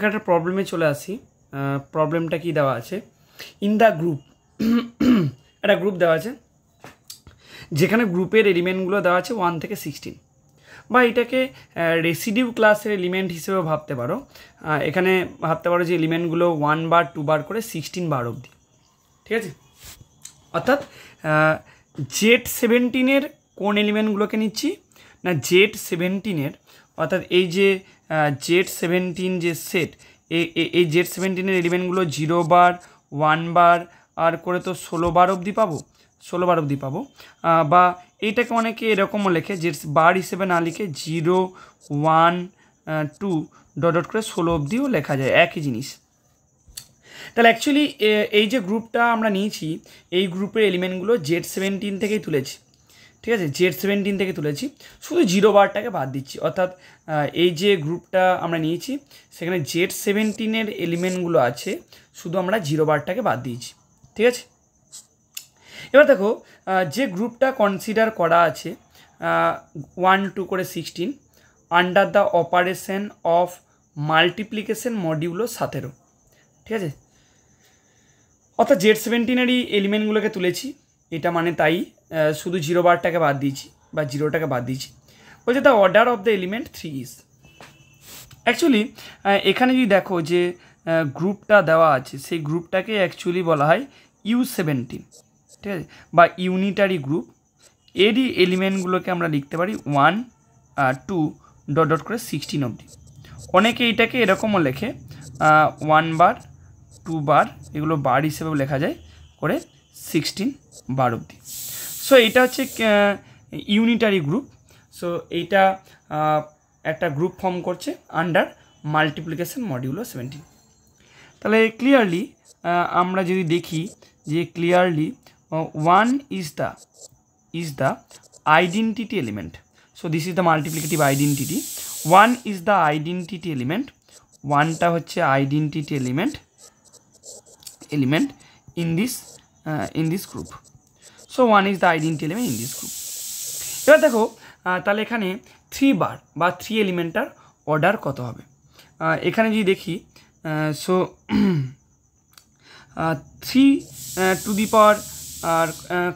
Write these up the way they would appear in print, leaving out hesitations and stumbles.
একটা প্রবলেমে চলে আসি। প্রবলেমটা কি দেওয়া আছে, ইন দ্য গ্রুপ একটা গ্রুপ দেওয়া আছে যেখানে গ্রুপের এলিমেন্টগুলো দেওয়া আছে 1 থেকে 16, বা এটাকে রেসিডিউ ক্লাসের এলিমেন্ট হিসেবেও ভাবতে পারো। এখানে ভাবতে পারো যে এলিমেন্টগুলো 1 বার 2 বার করে 16 বার অবধি, ঠিক আছে। অর্থাৎ Z17-এর কোন এলিমেন্টগুলোকে নিচ্ছি না, Z17-এর অর্থাৎ এই যে Z17 যে সেট, এই Z17-এর এলিমেন্টগুলো 0 বার 1 বার আর করে তো 16 বার অবধি পাবো, 16 বার অবধি পাবো। বা এইটাকে অনেকে এরকমও লেখে যে বার হিসেবে না লিখে 0 1 2 ডট ডট করে 16 অবধিও লেখা যায়, একই জিনিস। তাহলে অ্যাকচুয়ালি এই যে গ্রুপটা আমরা নিয়েছি, এই গ্রুপের এলিমেন্টগুলো Z17 থেকেই তুলেছি, ঠিক আছে। Z17 থেকে তুলেছি, শুধু 0 বারটাকে বাদ দিচ্ছি। অর্থাৎ এই যে গ্রুপটা আমরা নিয়েছি সেখানে Z17-এর এলিমেন্টগুলো আছে, শুধু আমরা 0 বারটাকে বাদ দিয়েছি, ঠিক আছে। এবার দেখো যে গ্রুপটা কনসিডার করা আছে 1 2 করে 16 under the operation of multiplication modulo 17, ঠিক আছে। অর্থাৎ Z17-এরই এলিমেন্টগুলোকে তুলেছি, এটা মানে তাই শুধু 0 বারটাকে বাদ দিয়েছি বা 0টাকে বাদ দিয়েছি। বলছে the order of the element 3 is. Actually এখানে যদি দেখো যে গ্রুপটা দেওয়া আছে, সেই গ্রুপটাকে অ্যাকচুয়ালি বলা হয় U17, ঠিক আছে, বা ইউনিটারি গ্রুপ। এরই এলিমেন্টগুলোকে আমরা লিখতে পারি 1 2 ডট ডট করে 16 অবধি। অনেকে এইটাকে এরকমও লেখে 1 বার 2 বার, এগুলো বার হিসেবেও লেখা যায় করে 16 বার অবধি। সো এটা হচ্ছে ইউনিটারি গ্রুপ। সো এইটা একটা গ্রুপ ফর্ম করছে আন্ডার মাল্টিপ্লিকেশন মডিউলো 17। তাহলে ক্লিয়ারলি আমরা যদি দেখি যে clearly 1 is the identity element. So this is the multiplicative identity. 1 is the identity element. 1টা হচ্ছে identity element in this group. So 1 is the identity element in this group. এবার দেখো তাহলে এখানে 3 বার বা 3 এলিমেন্টার অর্ডার কত হবে। এখানে যদি দেখি সো 3 টু দি পাওয়ার আর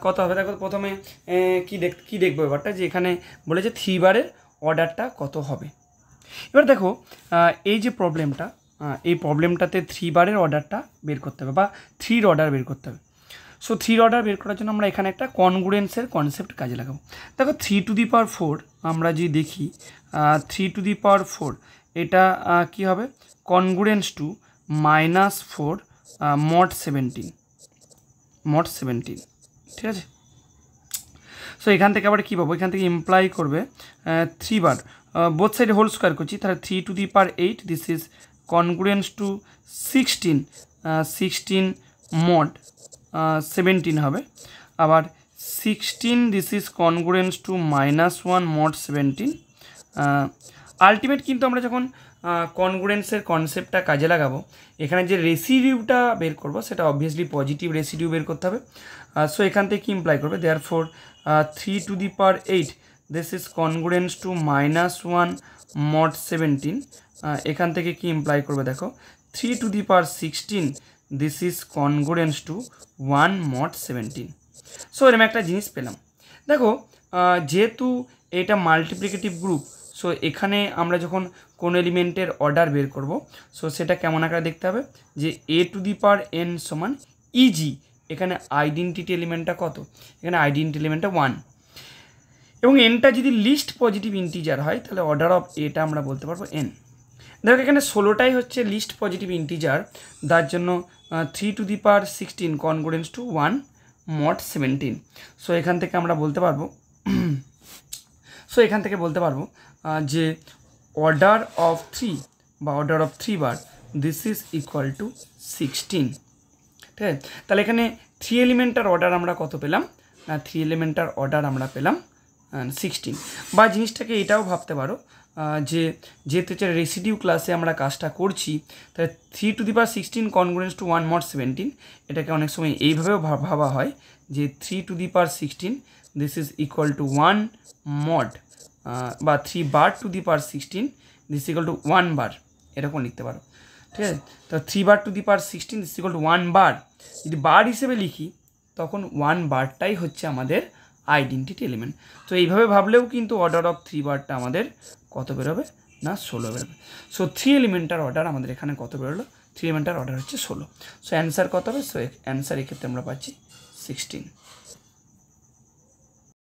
কত হবে। দেখো প্রথমে কি দেখবো এবারটা, যে এখানে বলেছে 3 বারের অর্ডারটা কত হবে। এবার দেখো এই যে প্রবলেমটা, এই প্রবলেমটাতে 3 বারের অর্ডারটা বের করতে হবে বা 3 অর্ডার বের করতে হবে। সো 3 অর্ডার বের করার জন্য আমরা এখানে একটা কনগ্রুয়েন্সের কনসেপ্ট কাজে লাগাবো। দেখো 3 টু দি পাওয়ার 4 আমরা যদি দেখি 3 টু দি পাওয়ার 4 এটা কি হবে, কনগ্রুয়েন্স টু -4 mod 17, ঠিক আছে। সো এখান থেকে আবার কী পাবো, এখান থেকে ইমপ্লাই করবে 3 বার বোথ সাইডে হোল স্কোয়ার করছি, তাহলে 3 to the power 8 this is congruence to 16 mod 17 হবে। আবার 16 this is congruence to -1 mod 17। Ultimate কিন্তু আমরা যখন কনগ্রুয়েন্সের কনসেপ্টটা কাজে লাগাবো, এখানে যে রেসিডিউটা বের করবো সেটা অবভিয়াসলি পজিটিভ রেসিডিউ বের করতে হবে। সো এখান থেকে কি ইমপ্লাই করবে, therefore 3 to the power 8 this is congruence to -1 mod 17। এখান থেকে কি ইমপ্লাই করবে, দেখো 3 to the power 16 this is congruence to 1 mod 17। So এরকম একটা জিনিস পেলাম। দেখো যেহেতু এটা মাল্টিপ্লিকেটিভ গ্রুপ, সো এখানে আমরা যখন কোন এলিমেন্টের অর্ডার বের করব, সো সেটা কেমন আকারে দেখতে হবে, যে a two the power n সমান eg। এখানে আইডেন্টিটি এলিমেন্টটা কত, এখানে আইডেন্টিটি এলিমেন্টটা 1, এবং nটা যদি লিস্ট পজিটিভ ইন্টিজার হয় তাহলে অর্ডার অফ এটা আমরা বলতে পারবো n। দেখো এখানে 16টাই হচ্ছে লিস্ট পজিটিভ ইন্টিজার, তার জন্য 3 to the power 16 congruence to 1 mod 17। So এখান থেকে আমরা বলতে পারবো যে অর্ডার অফ 3 বা order of 3 bar this is equal two 16, ঠিক আছে। তাহলে এখানে 3 এলিমেন্টার অর্ডার আমরা কত পেলাম না, 3 এলিমেন্টার অর্ডার আমরা পেলাম 16। বা জিনিসটাকে এটাও ভাবতে পারো যে যেহেতু রেসিডিউ ক্লাসে আমরা কাজটা করছি, তাহলে 3 to the power 16 congruence to 1 mod 17, এটাকে অনেক সময় এইভাবেও ভাবা হয় যে 3 to the power 16 this is equal to 1 mod বা 3 বার to the power 16 this equal to 1 বার, এরকম লিখতে পারো। ঠিক আছে। তো 3 বার to the power 16 is equal to 1 বার। যদি বার হিসেবে লিখি তখন 1 বারটাই হচ্ছে আমাদের আইডেন্টিটি এলিমেন্ট। তো এইভাবে ভাবলেও কিন্তু অর্ডার অফ 3 বারটা আমাদের কত বেরোবে না 16 বেরোবে। সো 3 এলিমেন্টার অর্ডার আমাদের এখানে কত বেরোলো, 3 এলিমেন্টার অর্ডার হচ্ছে 16। সো অ্যান্সার কত হবে, সো অ্যান্সার এক্ষেত্রে আমরা পাচ্ছি 16।